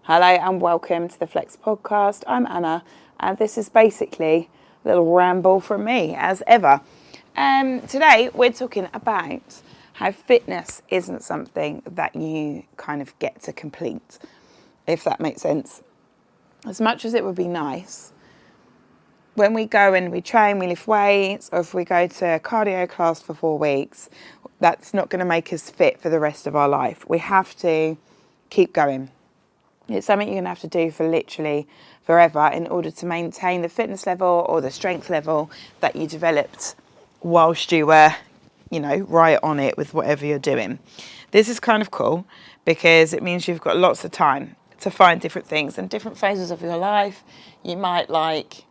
Hello and welcome to the Flex podcast. I'm Anna and this is basically a little ramble from me as ever. Today we're talking about how fitness isn't something that you kind of get to complete, if that makes sense. As much as it would be nice, when we go and we train, we lift weights, or if we go to a cardio class for 4 weeks, that's not going to make us fit for the rest of our life. We have to keep going. It's something you're going to have to do for literally forever in order to maintain the fitness level or the strength level that you developed whilst you were, right on it with whatever you're doing. This is kind of cool because it means you've got lots of time to find different things and different phases of your life. You might like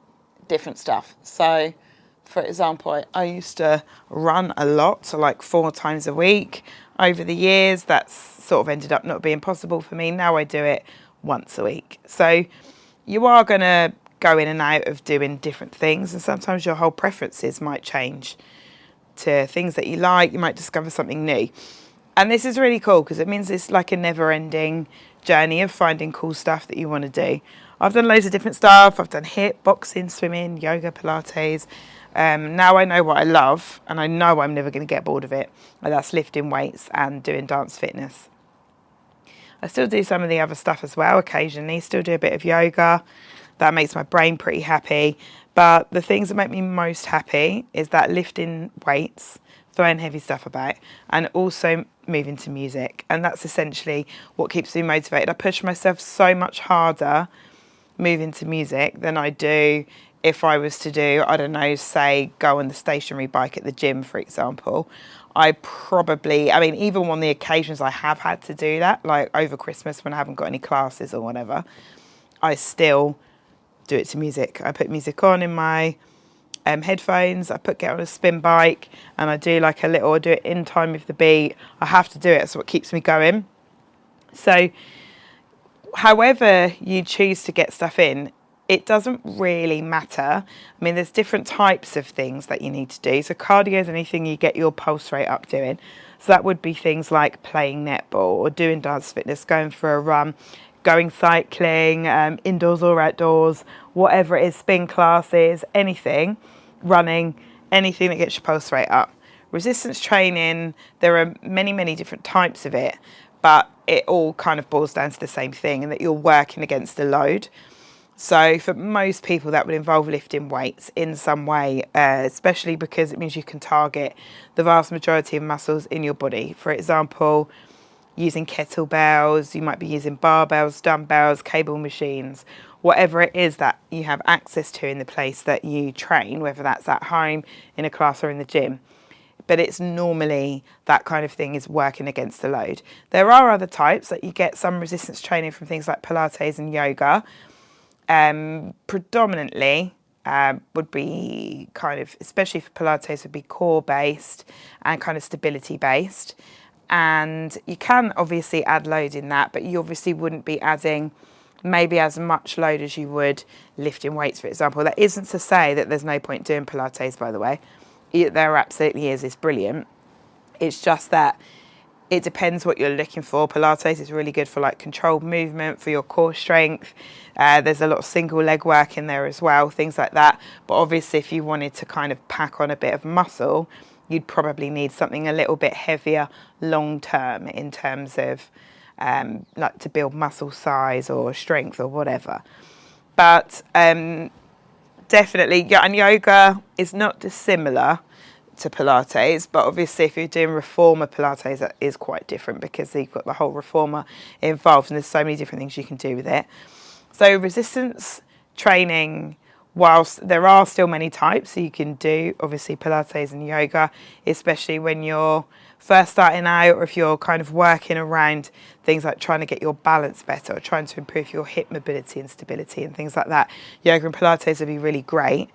different stuff. So, for example, I used to run a lot, so like 4 times a week. Over the years, that's sort of ended up not being possible for me. Now I do it once a week. So you are going to go in and out of doing different things, and sometimes your whole preferences might change to things that you like. You might discover something new. And this is really cool because it means it's like a never-ending journey of finding cool stuff that you want to do. I've done loads of different stuff. I've done HIIT, boxing, swimming, yoga, Pilates. Now I know what I love, and I know I'm never going to get bored of it. And that's lifting weights and doing dance fitness. I still do some of the other stuff as well occasionally, still do a bit of yoga. That makes my brain pretty happy. But the things that make me most happy is that lifting weights, throwing heavy stuff about, and also moving to music. And that's essentially what keeps me motivated. I push myself so much harder moving to music than I do if I was to do, I don't know, say go on the stationary bike at the gym, for example. Even on the occasions I have had to do that, like over Christmas when I haven't got any classes or whatever, I still do it to music. I put music on in my headphones, get on a spin bike, and I do I do it in time with the beat. I have to do it, so it keeps me going. So however you choose to get stuff in, it doesn't really matter. There's different types of things that you need to do. So cardio is anything you get your pulse rate up doing. So that would be things like playing netball or doing dance fitness, going for a run, going cycling, indoors or outdoors, whatever it is, spin classes, anything, running, anything that gets your pulse rate up. Resistance training, there are many, many different types of it, but it all kind of boils down to the same thing, and that you're working against a load. So for most people, that would involve lifting weights in some way, especially because it means you can target the vast majority of muscles in your body. For example, using kettlebells, you might be using barbells, dumbbells, cable machines, whatever it is that you have access to in the place that you train, whether that's at home, in a class or in the gym. But it's normally that kind of thing is working against the load. There are other types that you get some resistance training from things like Pilates and yoga. Predominantly would be kind of, especially for Pilates, would be core based and kind of stability based. And you can obviously add load in that, but you obviously wouldn't be adding maybe as much load as you would lifting weights, for example. That isn't to say that there's no point doing Pilates, by the way. There absolutely is. It's brilliant. It's just that it depends what you're looking for. Pilates is really good for like controlled movement, for your core strength. There's a lot of single leg work in there as well, things like that. But obviously if you wanted to kind of pack on a bit of muscle, you'd probably need something a little bit heavier long term in terms of like to build muscle size or strength or whatever. But definitely, and yoga is not dissimilar to Pilates, but obviously if you're doing reformer Pilates, that is quite different because you've got the whole reformer involved and there's so many different things you can do with it. So resistance training, whilst there are still many types, so you can do obviously Pilates and yoga, especially when you're first starting out, or if you're kind of working around things like trying to get your balance better or trying to improve your hip mobility and stability and things like that. Yoga and Pilates would be really great.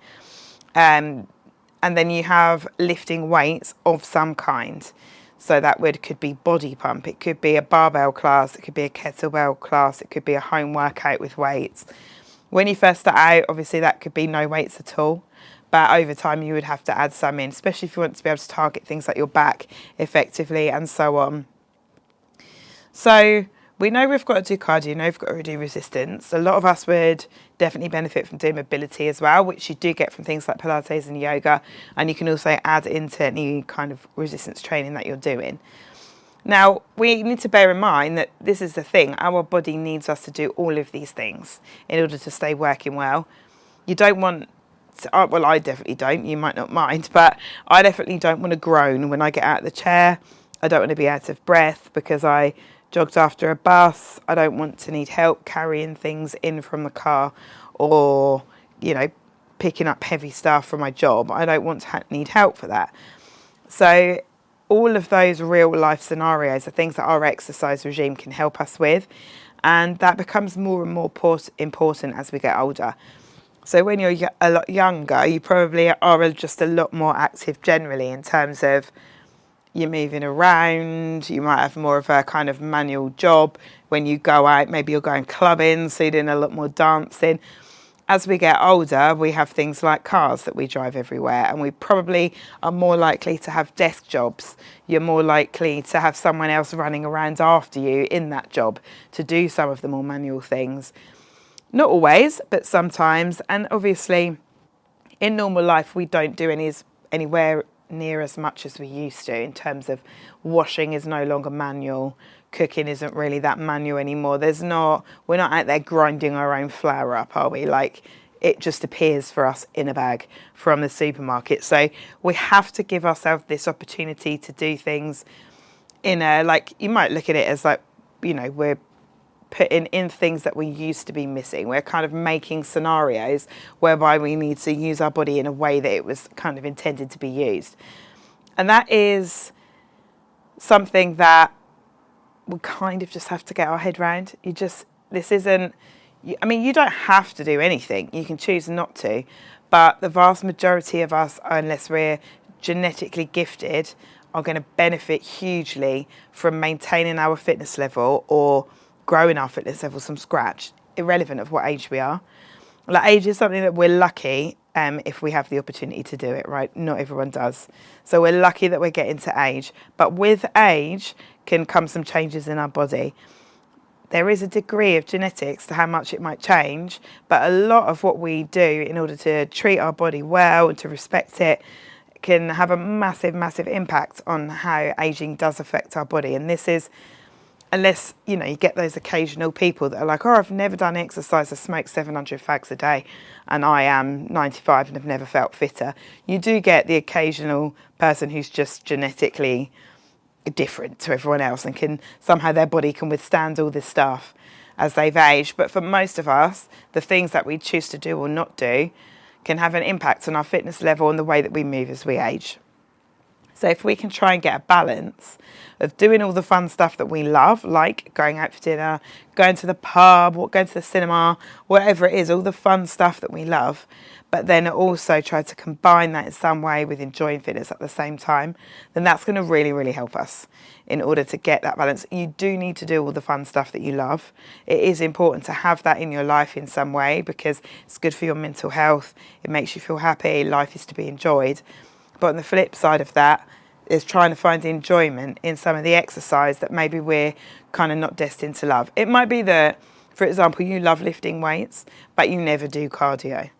And then you have lifting weights of some kind. So that could be body pump, it could be a barbell class, it could be a kettlebell class, it could be a home workout with weights. When you first start out, obviously that could be no weights at all. But over time you would have to add some in, especially if you want to be able to target things like your back effectively and so on. So we know we've got to do cardio, we've got to do resistance. A lot of us would definitely benefit from doing mobility as well, which you do get from things like Pilates and yoga. And you can also add into any kind of resistance training that you're doing. Now, we need to bear in mind that this is the thing. Our body needs us to do all of these things in order to stay working well. You don't want to, well, I definitely don't. You might not mind, but I definitely don't want to groan when I get out of the chair. I don't want to be out of breath because I jogged after a bus. I don't want to need help carrying things in from the car or, picking up heavy stuff from my job. I don't want to need help for that. So all of those real life scenarios are things that our exercise regime can help us with. And that becomes more and more important as we get older. So when you're a lot younger, you probably are just a lot more active generally in terms of you're moving around. You might have more of a kind of manual job. When you go out, maybe you're going clubbing, so you're doing a lot more dancing. As we get older, we have things like cars that we drive everywhere, and we probably are more likely to have desk jobs. You're more likely to have someone else running around after you in that job to do some of the more manual things. Not always, but sometimes. And obviously, in normal life, we don't do anywhere near as much as we used to in terms of washing is no longer manual. Cooking isn't really that manual anymore. We're not out there grinding our own flour up, are we? Like, it just appears for us in a bag from the supermarket. So we have to give ourselves this opportunity to do things in a, like, you might look at it as like, we're putting in things that we used to be missing. We're kind of making scenarios whereby we need to use our body in a way that it was kind of intended to be used. And that is something that we kind of just have to get our head around. You don't have to do anything. You can choose not to. But the vast majority of us, unless we're genetically gifted, are going to benefit hugely from maintaining our fitness level or growing our fitness level from scratch, irrelevant of what age we are. Like, age is something that we're lucky if we have the opportunity to do it, right? Not everyone does. So we're lucky that we're getting to age. But with age can come some changes in our body. There is a degree of genetics to how much it might change, but a lot of what we do in order to treat our body well and to respect it can have a massive, massive impact on how aging does affect our body. And this is, unless, you get those occasional people that are like, oh, I've never done exercise, I smoke 700 fags a day, and I am 95 and have never felt fitter. You do get the occasional person who's just genetically different to everyone else and can somehow their body can withstand all this stuff as they've aged. But for most of us, the things that we choose to do or not do can have an impact on our fitness level and the way that we move as we age. So if we can try and get a balance of doing all the fun stuff that we love, like going out for dinner, going to the pub, or going to the cinema, whatever it is, all the fun stuff that we love, but then also try to combine that in some way with enjoying fitness at the same time, then that's going to really, really help us in order to get that balance. You do need to do all the fun stuff that you love. It is important to have that in your life in some way because it's good for your mental health. It makes you feel happy. Life is to be enjoyed. But on the flip side of that is trying to find enjoyment in some of the exercise that maybe we're kind of not destined to love. It might be that, for example, you love lifting weights, but you never do cardio.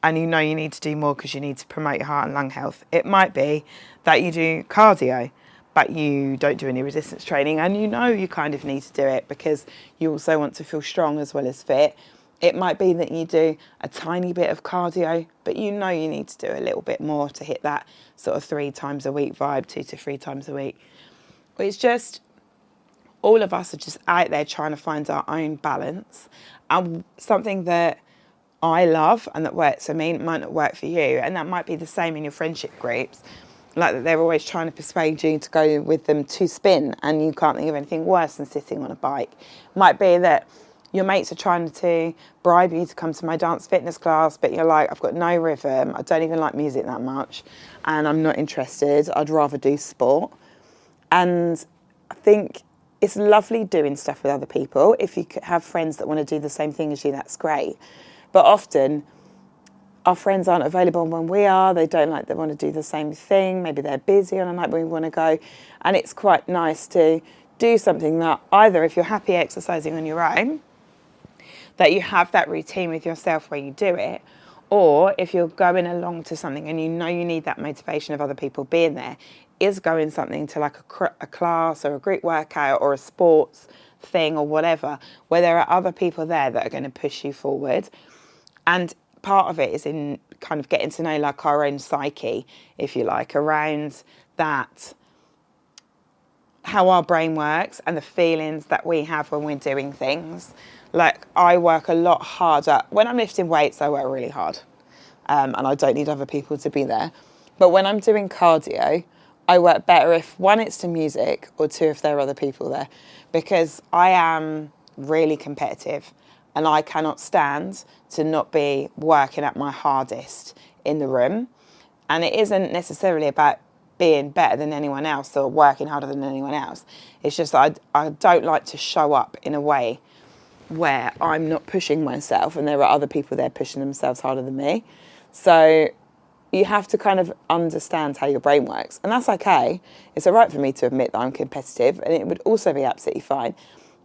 And you need to do more because you need to promote your heart and lung health. It might be that you do cardio, but you don't do any resistance training, and you kind of need to do it because you also want to feel strong as well as fit. It might be that you do a tiny bit of cardio, but you need to do a little bit more to hit that sort of 3 times a week vibe, 2 to 3 times a week. It's just, all of us are just out there trying to find our own balance. And something that I love and that works for me might not work for you. And that might be the same in your friendship groups. Like that they're always trying to persuade you to go with them to spin, and you can't think of anything worse than sitting on a bike. Might be that your mates are trying to bribe you to come to my dance fitness class, but you're like, I've got no rhythm, I don't even like music that much, and I'm not interested, I'd rather do sport. And I think it's lovely doing stuff with other people. If you have friends that want to do the same thing as you, that's great. But often, our friends aren't available when we are, they want to do the same thing, maybe they're busy on a night when we want to go, and it's quite nice to do something that either, if you're happy exercising on your own, that you have that routine with yourself where you do it, or if you're going along to something and you know you need that motivation of other people being there, is going something to like a class or a group workout or a sports thing or whatever, where there are other people there that are going to push you forward. And part of it is in kind of getting to know like our own psyche, if you like, around that, how our brain works and the feelings that we have when we're doing things. Like, I work a lot harder. When I'm lifting weights, I work really hard. And I don't need other people to be there. But when I'm doing cardio, I work better if, one, it's to music, or two, if there are other people there. Because I am really competitive and I cannot stand to not be working at my hardest in the room. And it isn't necessarily about being better than anyone else or working harder than anyone else. It's just that I don't like to show up in a way where I'm not pushing myself and there are other people there pushing themselves harder than me. So you have to kind of understand how your brain works. And that's okay. It's all right for me to admit that I'm competitive, and it would also be absolutely fine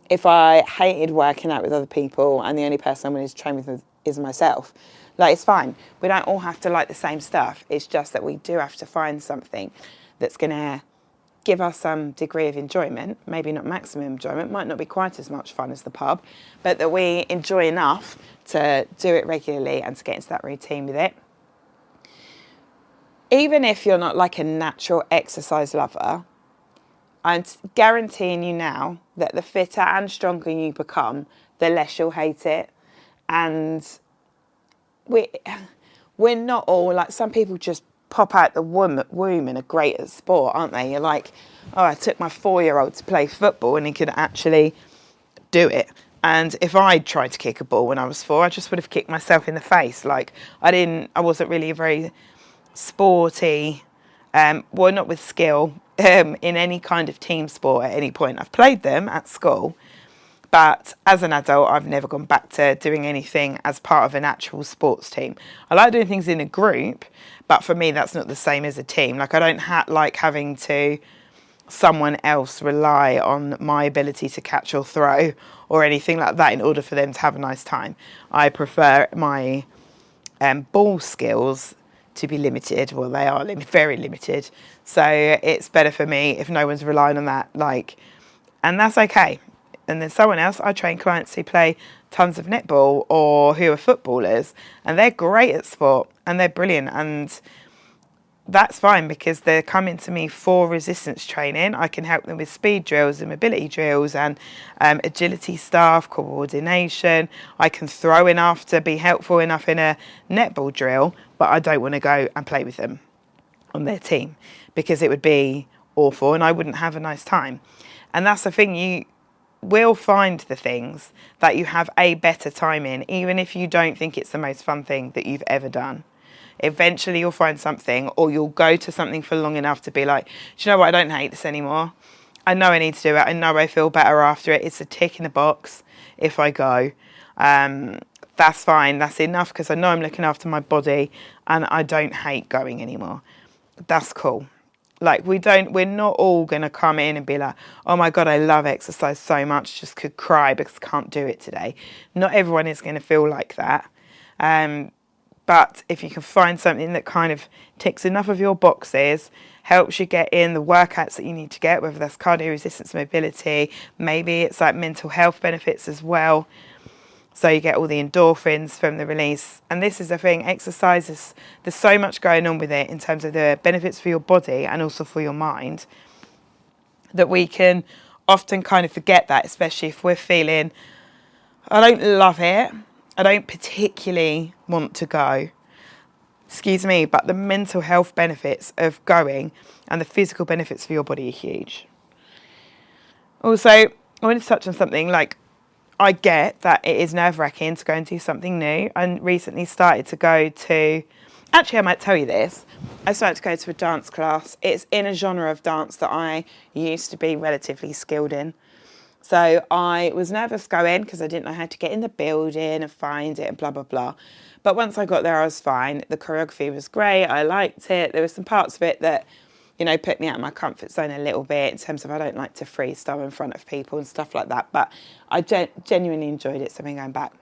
if I hated working out with other people and the only person I'm willing to train with is myself. Like, it's fine. We don't all have to like the same stuff. It's just that we do have to find something that's going to give us some degree of enjoyment, maybe not maximum enjoyment, might not be quite as much fun as the pub, but that we enjoy enough to do it regularly and to get into that routine with it. Even if you're not like a natural exercise lover, I'm guaranteeing you now that the fitter and stronger you become, the less you'll hate it. And we're not all, like, some people just pop out the womb and are great at sport, aren't they? You're like, oh, I took my 4-year-old to play football and he could actually do it. And if I tried to kick a ball when I was 4, I just would have kicked myself in the face. Like, I wasn't really very sporty, well, not with skill, in any kind of team sport at any point. I've played them at school, but as an adult, I've never gone back to doing anything as part of an actual sports team. I like doing things in a group, but for me, that's not the same as a team. Like, I don't like having to someone else rely on my ability to catch or throw or anything like that in order for them to have a nice time. I prefer my ball skills to be limited. Well, they are very limited. So it's better for me if no one's relying on that. And that's okay. And then someone else, I train clients who play tons of netball or who are footballers, and they're great at sport and they're brilliant. And that's fine because they're coming to me for resistance training. I can help them with speed drills and mobility drills and agility stuff, coordination. I can throw enough to be helpful enough in a netball drill, but I don't want to go and play with them on their team because it would be awful and I wouldn't have a nice time. And that's the thing, you will find the things that you have a better time in, even if you don't think it's the most fun thing that you've ever done. Eventually you'll find something, or you'll go to something for long enough to be like, do you know what, I don't hate this anymore. I know I need to do it. I know I feel better after it. It's a tick in the box if I go. That's fine. That's enough because I know I'm looking after my body and I don't hate going anymore. That's cool. Like, we're not all going to come in and be like, oh my God, I love exercise so much, just could cry because I can't do it today. Not everyone is going to feel like that. But if you can find something that kind of ticks enough of your boxes, helps you get in the workouts that you need to get, whether that's cardio, resistance, mobility, maybe it's like mental health benefits as well. So you get all the endorphins from the release. And this is the thing, exercise there's so much going on with it in terms of the benefits for your body and also for your mind, that we can often kind of forget that, especially if we're feeling, I don't love it, I don't particularly want to go, excuse me, but the mental health benefits of going and the physical benefits for your body are huge. Also, I want to touch on something, like, I get that it is nerve-wracking to go and do something new. I recently started to go to, actually I might tell you this, I started to go to a dance class. It's in a genre of dance that I used to be relatively skilled in. So I was nervous going because I didn't know how to get in the building and find it and blah, blah, blah. But once I got there, I was fine. The choreography was great. I liked it. There were some parts of it that put me out of my comfort zone a little bit in terms of I don't like to freestyle in front of people and stuff like that. But I genuinely enjoyed it, so I'm going back.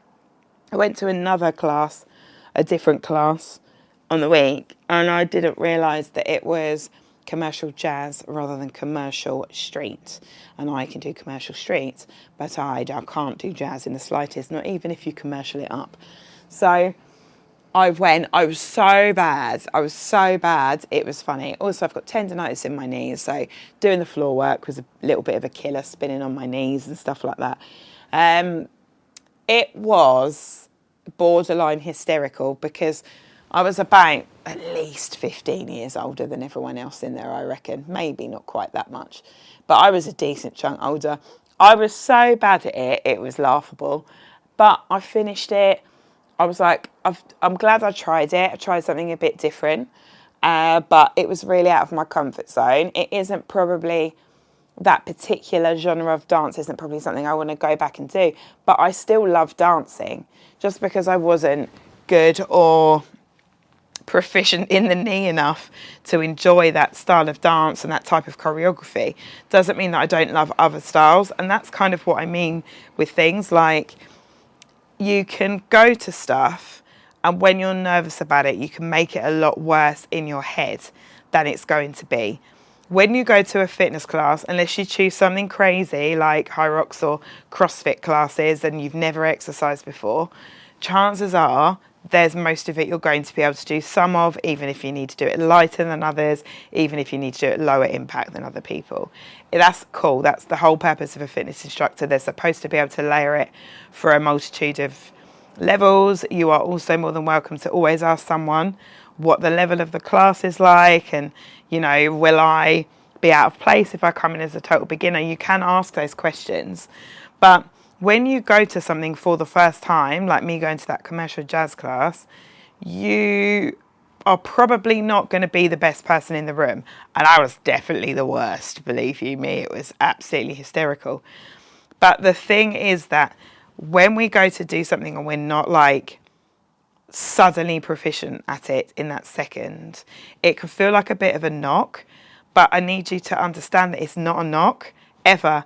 I went to another class, a different class on the week, and I didn't realise that it was commercial jazz rather than commercial street. And I can do commercial street, but I can't do jazz in the slightest, not even if you commercial it up. So I went, I was so bad, it was funny. Also, I've got tendonitis in my knees, so doing the floor work was a little bit of a killer, spinning on my knees and stuff like that. It was borderline hysterical because I was about at least 15 years older than everyone else in there, I reckon. Maybe not quite that much, but I was a decent chunk older. I was so bad at it, it was laughable, but I finished it. I was like, I'm glad I tried it. I tried something a bit different, but it was really out of my comfort zone. It isn't probably, that particular genre of dance isn't probably something I want to go back and do, but I still love dancing. Just because I wasn't good or proficient in the knee enough to enjoy that style of dance and that type of choreography doesn't mean that I don't love other styles. And that's kind of what I mean with things like, you can go to stuff and when you're nervous about it, you can make it a lot worse in your head than it's going to be. When you go to a fitness class, unless you choose something crazy like high rocks or CrossFit classes and you've never exercised before, chances are there's most of it you're going to be able to do some of, even if you need to do it lighter than others, even if you need to do it lower impact than other people. That's cool. That's the whole purpose of a fitness instructor. They're supposed to be able to layer it for a multitude of levels. You are also more than welcome to always ask someone what the level of the class is like, and will I be out of place if I come in as a total beginner? You can ask those questions, but when you go to something for the first time, like me going to that commercial jazz class, you are probably not going to be the best person in the room. And I was definitely the worst, believe you me. It was absolutely hysterical. But the thing is that when we go to do something and we're not like suddenly proficient at it in that second, it can feel like a bit of a knock. But I need you to understand that it's not a knock, ever.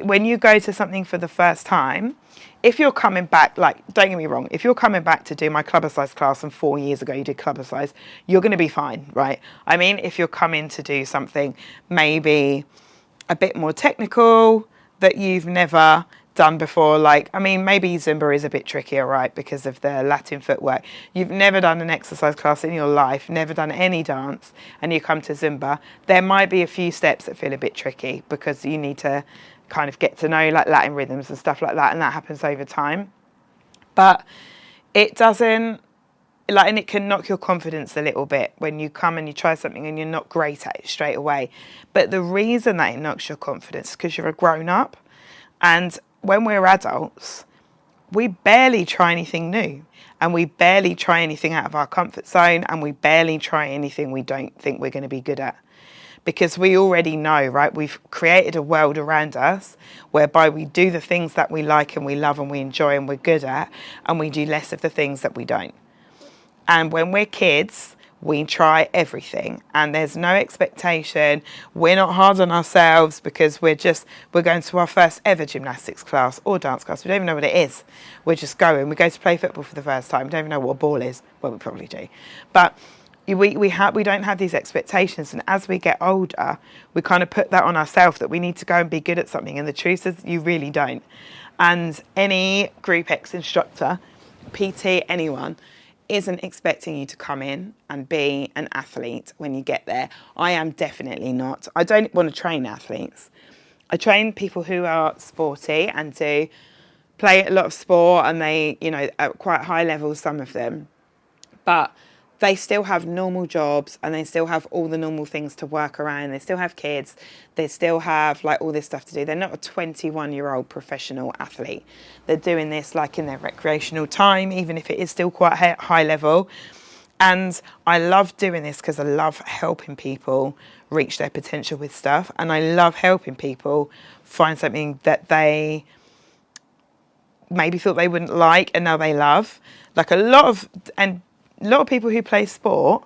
When you go to something for the first time, if you're coming back, like, don't get me wrong, if you're coming back to do my clubber size class and 4 years ago you did clubber size, you're going to be fine, right? I mean, if you're coming to do something maybe a bit more technical that you've never done before, like, I mean, maybe Zumba is a bit trickier, right, because of the Latin footwork. You've never done an exercise class in your life, never done any dance, and you come to Zumba, there might be a few steps that feel a bit tricky because you need to kind of get to know like Latin rhythms and stuff like that, and that happens over time. But it doesn't, like, and it can knock your confidence a little bit when you come and you try something and you're not great at it straight away. But the reason that it knocks your confidence is because you're a grown up, and when we're adults, we barely try anything new, and we barely try anything out of our comfort zone, and we barely try anything we don't think we're going to be good at. Because we already know, right? We've created a world around us whereby we do the things that we like and we love and we enjoy and we're good at, and we do less of the things that we don't. And when we're kids, we try everything, and there's no expectation. We're not hard on ourselves because we're going to our first ever gymnastics class or dance class. We don't even know what it is. We're just going. We go to play football for the first time. We don't even know what a ball is. Well, we probably do. But we don't have these expectations, and as we get older we kind of put that on ourselves that we need to go and be good at something, and the truth is you really don't. And any Group X instructor, PT, anyone isn't expecting you to come in and be an athlete when you get there. I am definitely not. I don't want to train athletes. I train people who are sporty and do play a lot of sport, and they, at quite high levels, some of them, but they still have normal jobs and they still have all the normal things to work around. They still have kids. They still have like all this stuff to do. They're not a 21-year-old professional athlete. They're doing this like in their recreational time, even if it is still quite high level. And I love doing this because I love helping people reach their potential with stuff. And I love helping people find something that they maybe thought they wouldn't like and now they love. Like a lot of people who play sport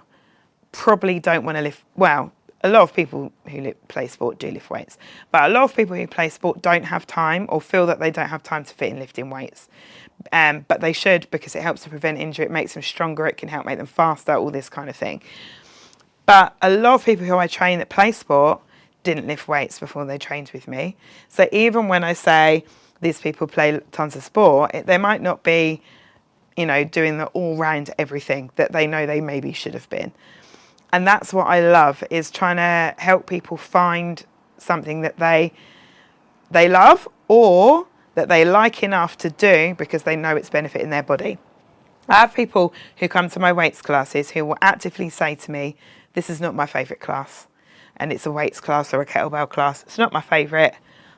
probably don't want to live, well, a lot of people who play sport do lift weights, but a lot of people who play sport don't have time or feel that they don't have time to fit in lifting weights. But they should, because it helps to prevent injury, it makes them stronger, it can help make them faster, all this kind of thing. But a lot of people who I train that play sport didn't lift weights before they trained with me. So even when I say these people play tons of sport, they might not be, doing the all-round everything that they know they maybe should have been. And that's what I love, is trying to help people find something that they love or that they like enough to do because they know it's benefiting their body. I have people who come to my weights classes who will actively say to me, this is not my favourite class, and it's a weights class or a kettlebell class. It's not my favourite.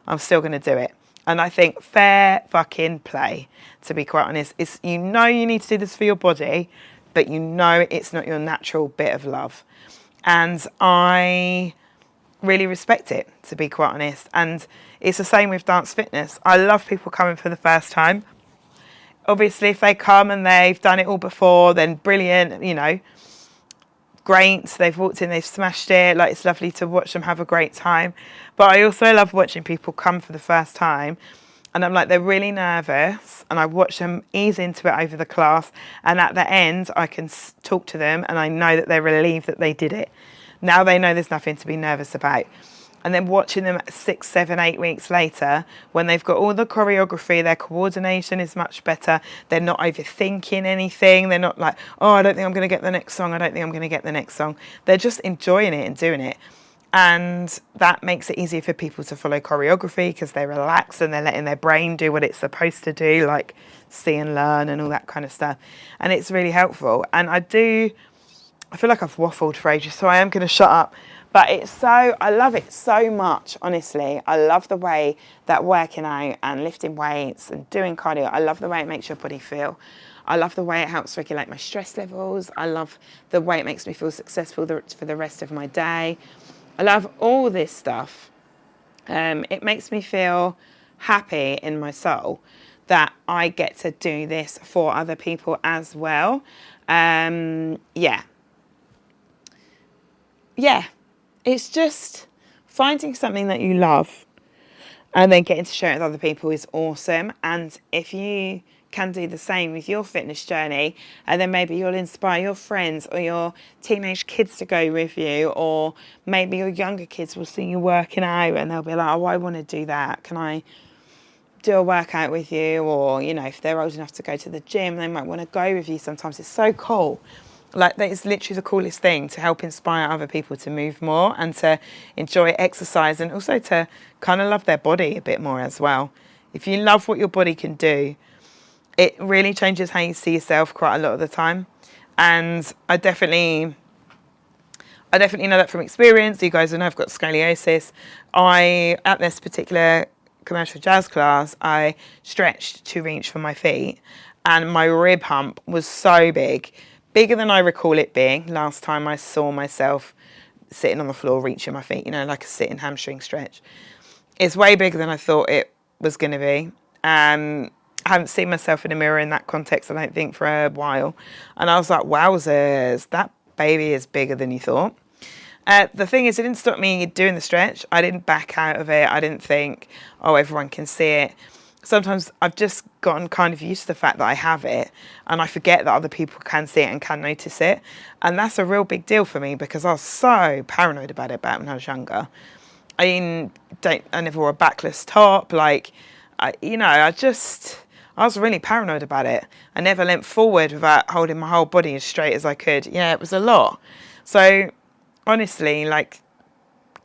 I'm still going to do it. And I think fair fucking play, to be quite honest. It's, you need to do this for your body, but it's not your natural bit of love. And I really respect it, to be quite honest. And it's the same with dance fitness. I love people coming for the first time. Obviously, if they come and they've done it all before, then brilliant, great. They've walked in, they've smashed it. Like, it's lovely to watch them have a great time. But I also love watching people come for the first time, and I'm like, they're really nervous, and I watch them ease into it over the class, and at the end I can talk to them and I know that they're relieved that they did it. Now they know there's nothing to be nervous about. And then watching them 6, 7, 8 weeks later, when they've got all the choreography, their coordination is much better. They're not overthinking anything. They're not like, oh, I don't think I'm going to get the next song. I don't think I'm going to get the next song. They're just enjoying it and doing it. And that makes it easier for people to follow choreography because they're relaxed and they're letting their brain do what it's supposed to do, like see and learn and all that kind of stuff. And it's really helpful. And I feel like I've waffled for ages, so I am going to shut up. But I love it so much, honestly. I love the way that working out and lifting weights and doing cardio, I love the way it makes your body feel. I love the way it helps regulate my stress levels. I love the way it makes me feel successful for the rest of my day. I love all this stuff. It makes me feel happy in my soul that I get to do this for other people as well. Yeah. It's just finding something that you love and then getting to share it with other people is awesome. And if you can do the same with your fitness journey, and then maybe you'll inspire your friends or your teenage kids to go with you, or maybe your younger kids will see you working out and they'll be like, oh, I want to do that. Can I do a workout with you? Or, if they're old enough to go to the gym, they might want to go with you sometimes. It's so cool. Like, that is literally the coolest thing, to help inspire other people to move more and to enjoy exercise, and also to kind of love their body a bit more as well. If you love what your body can do, it really changes how you see yourself quite a lot of the time. And I definitely know that from experience. You guys know I've got scoliosis. At this particular commercial jazz class, I stretched to reach for my feet, and my rib hump was so bigger than I recall it being last time I saw myself sitting on the floor reaching my feet, like a sitting hamstring stretch. It's way bigger than I thought it was going to be. I haven't seen myself in a mirror in that context, I don't think, for a while. And I was like, wowzers, that baby is bigger than you thought. The thing is, it didn't stop me doing the stretch. I didn't back out of it. I didn't think, oh, everyone can see it. Sometimes I've just gotten kind of used to the fact that I have it, and I forget that other people can see it and can notice it. And that's a real big deal for me, because I was so paranoid about it back when I was younger. I never wore a backless top. I was really paranoid about it. I never leant forward without holding my whole body as straight as I could. Yeah, it was a lot. So honestly,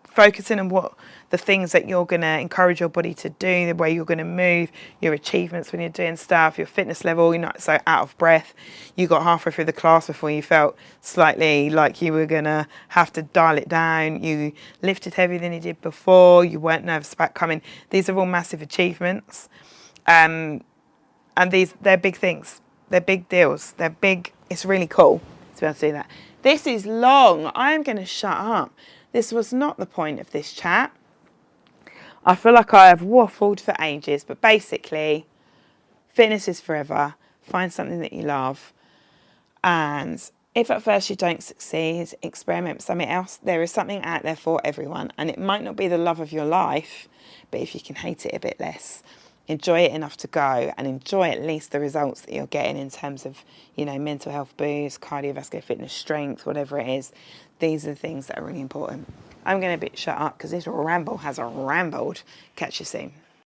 focusing on what the things that you're going to encourage your body to do, the way you're going to move, your achievements when you're doing stuff, your fitness level, you're not so out of breath. You got halfway through the class before you felt slightly like you were going to have to dial it down. You lifted heavier than you did before. You weren't nervous about coming. These are all massive achievements. And they're big things. They're big deals. They're big. It's really cool to be able to do that. This is long. I'm going to shut up. This was not the point of this chat. I feel like I have waffled for ages, but basically, fitness is forever. Find something that you love and If at first you don't succeed, experiment with something else. There is something out there for everyone, and it might not be the love of your life, but if you can hate it a bit less, enjoy it enough to go, and enjoy at least the results that you're getting in terms of, mental health boost, cardiovascular fitness, strength, whatever it is. These are the things that are really important. I'm going to shut up because this ramble has rambled. Catch you soon.